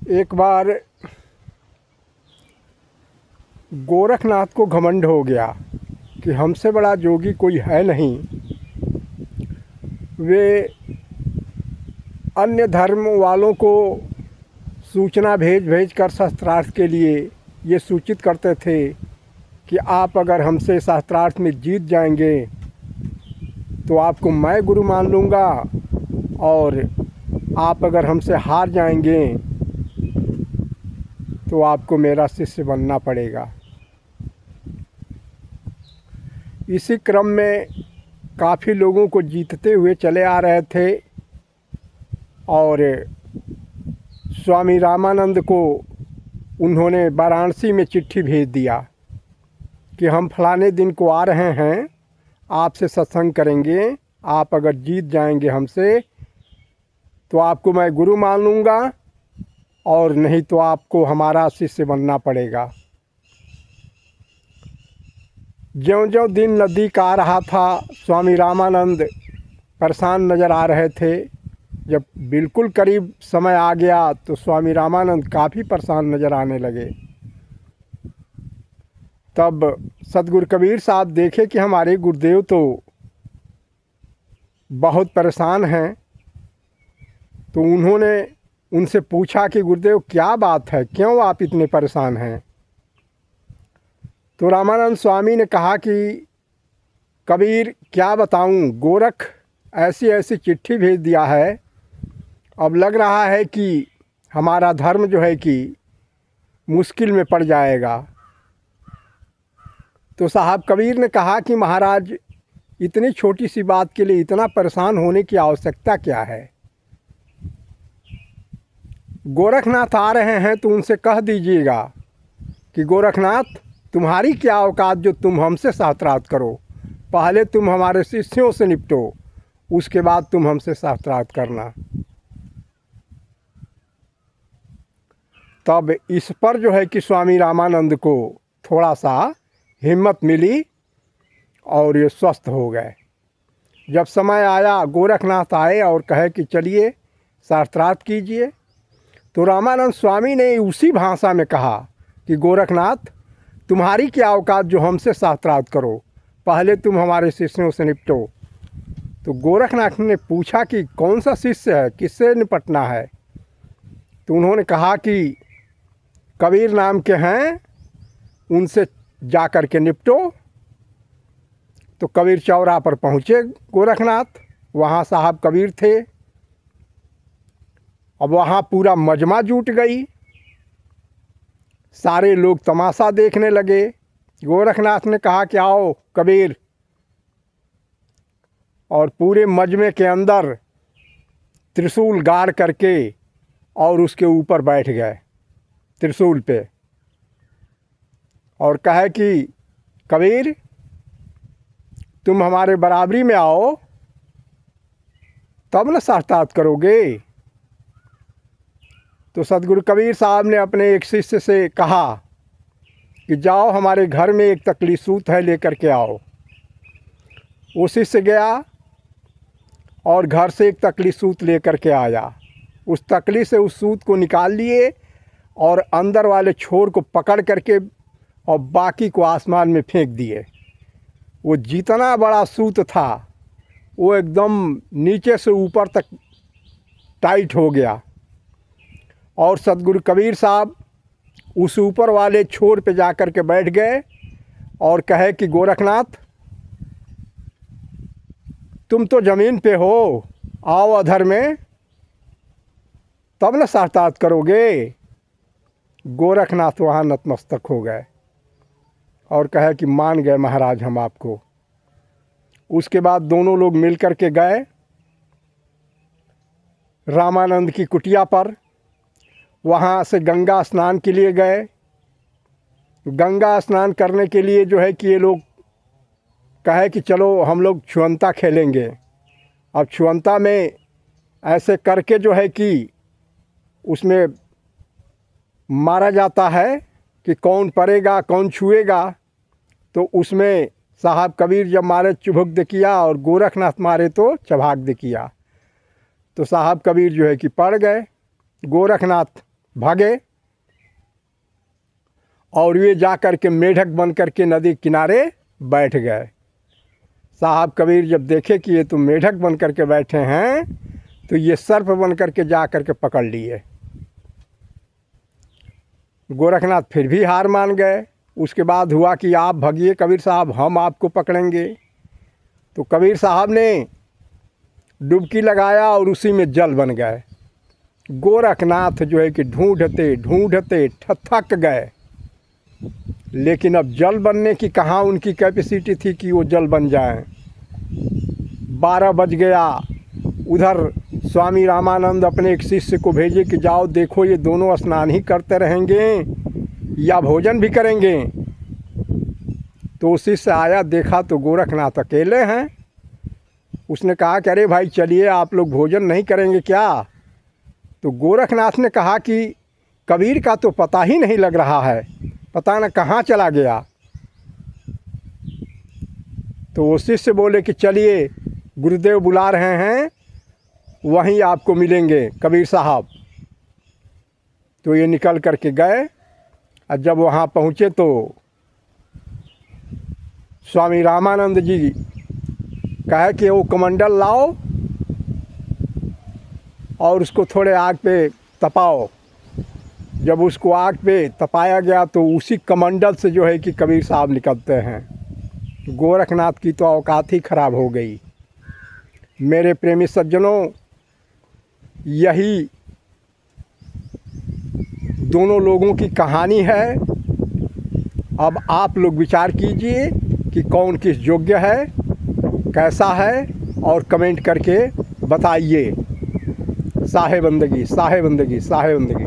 एक बार गोरखनाथ को घमंड हो गया कि हमसे बड़ा जोगी कोई है नहीं। वे अन्य धर्म वालों को सूचना भेज भेज कर शास्त्रार्थ के लिए ये सूचित करते थे कि आप अगर हमसे शास्त्रार्थ में जीत जाएंगे तो आपको मैं गुरु मान लूँगा, और आप अगर हमसे हार जाएंगे तो आपको मेरा शिष्य बनना पड़ेगा। इसी क्रम में काफ़ी लोगों को जीतते हुए चले आ रहे थे और स्वामी रामानंद को उन्होंने वाराणसी में चिट्ठी भेज दिया कि हम फलाने दिन को आ रहे हैं, आपसे सत्संग करेंगे, आप अगर जीत जाएंगे हमसे तो आपको मैं गुरु मान लूँगा, और नहीं तो आपको हमारा शिष्य बनना पड़ेगा। ज्यों-ज्यों दिन नज़दीक आ रहा था, स्वामी रामानंद परेशान नज़र आ रहे थे। जब बिल्कुल करीब समय आ गया तो स्वामी रामानंद काफ़ी परेशान नज़र आने लगे। तब सतगुरु कबीर साहब देखे कि हमारे गुरुदेव तो बहुत परेशान हैं, तो उन्होंने उनसे पूछा कि गुरुदेव क्या बात है, क्यों आप इतने परेशान हैं। तो रामानंद स्वामी ने कहा कि कबीर क्या बताऊं, गोरख ऐसी ऐसी चिट्ठी भेज दिया है, अब लग रहा है कि हमारा धर्म जो है कि मुश्किल में पड़ जाएगा। तो साहब कबीर ने कहा कि महाराज इतनी छोटी सी बात के लिए इतना परेशान होने की आवश्यकता क्या है। गोरखनाथ आ रहे हैं तो उनसे कह दीजिएगा कि गोरखनाथ तुम्हारी क्या औकात जो तुम हमसे शास्त्रार्थ करो, पहले तुम हमारे शिष्यों से निपटो, उसके बाद तुम हमसे शास्त्रार्थ करना। तब इस पर जो है कि स्वामी रामानंद को थोड़ा सा हिम्मत मिली और ये स्वस्थ हो गए। जब समय आया गोरखनाथ आए और कहे कि चलिए शास्त्रार्थ कीजिए, तो रामानंद स्वामी ने उसी भाषा में कहा कि गोरखनाथ तुम्हारी क्या औकात जो हमसे शास्त्रार्थ करो, पहले तुम हमारे शिष्यों से निपटो। तो गोरखनाथ ने पूछा कि कौन सा शिष्य है, किससे निपटना है। तो उन्होंने कहा कि कबीर नाम के हैं, उनसे जा कर के निपटो। तो कबीर चौरा पर पहुँचे गोरखनाथ, वहाँ साहब कबीर थे। अब वहाँ पूरा मजमा जुट गई, सारे लोग तमाशा देखने लगे। गोरखनाथ ने कहा कि आओ कबीर, और पूरे मजमे के अंदर त्रिशूल गाड़ करके और उसके ऊपर बैठ गए त्रिशूल पे, और कहे कि कबीर तुम हमारे बराबरी में आओ तब न शास्त्रार्थ करोगे। तो सतगुरु कबीर साहब ने अपने एक शिष्य से कहा कि जाओ हमारे घर में एक तकली सूत है, लेकर के आओ। वो शिष्य गया और घर से एक तकली सूत लेकर के आया। उस तकली से उस सूत को निकाल लिए और अंदर वाले छोर को पकड़ करके और बाकी को आसमान में फेंक दिए। वो जितना बड़ा सूत था वो एकदम नीचे से ऊपर तक टाइट हो गया, और सतगुरु कबीर साहब उस ऊपर वाले छोर पे जा कर के बैठ गए और कहे कि गोरखनाथ तुम तो ज़मीन पे हो, आओ अधर में तब न शास्त्रार्थ करोगे। गोरखनाथ वहाँ नतमस्तक हो गए और कहे कि मान गए महाराज हम आपको। उसके बाद दोनों लोग मिल कर के गए रामानंद की कुटिया पर, वहाँ से गंगा स्नान के लिए गए। गंगा स्नान करने के लिए जो है कि ये लोग कहे कि चलो हम लोग छुअंता खेलेंगे। अब छुअंता में ऐसे करके जो है कि उसमें मारा जाता है कि कौन पड़ेगा कौन छुएगा। तो उसमें साहब कबीर जब मारे चुभक दे किया और गोरखनाथ मारे तो चबाक दे किया। तो साहब कबीर जो है कि पड़ गए, गोरखनाथ भागे और ये जा कर के मेढक बन कर के नदी किनारे बैठ गए। साहब कबीर जब देखे कि ये तो मेढक बन कर के बैठे हैं तो ये सर्प बन कर के जा कर के पकड़ लिए। गोरखनाथ फिर भी हार मान गए। उसके बाद हुआ कि आप भागिए कबीर साहब, हम आपको पकड़ेंगे। तो कबीर साहब ने डुबकी लगाया और उसी में जल बन गए। गोरखनाथ जो है कि ढूंढते ढूंढते थक गए, लेकिन अब जल बनने की कहाँ उनकी कैपेसिटी थी कि वो जल बन जाएं। 12 बज गया। उधर स्वामी रामानंद अपने एक शिष्य को भेजे कि जाओ देखो ये दोनों स्नान ही करते रहेंगे या भोजन भी करेंगे। तो शिष्य आया, देखा तो गोरखनाथ अकेले हैं। उसने कहा कि अरे भाई चलिए, आप लोग भोजन नहीं करेंगे क्या? तो गोरखनाथ ने कहा कि कबीर का तो पता ही नहीं लग रहा है, पता न कहाँ चला गया। तो वो शिष्य बोले कि चलिए गुरुदेव बुला रहे हैं, वहीं आपको मिलेंगे कबीर साहब। तो ये निकल कर के गए और जब वहाँ पहुँचे तो स्वामी रामानंद जी कहे कि वो कमंडल लाओ और उसको थोड़े आग पे तपाओ। जब उसको आग पे तपाया गया तो उसी कमंडल से जो है कि कबीर साहब निकलते हैं। गोरखनाथ की तो औकात ही खराब हो गई। मेरे प्रेमी सज्जनों, यही दोनों लोगों की कहानी है। अब आप लोग विचार कीजिए कि कौन किस योग्य है, कैसा है, और कमेंट करके बताइए। साहे बंदगी, साहे बंदगी, साहे बंदगी।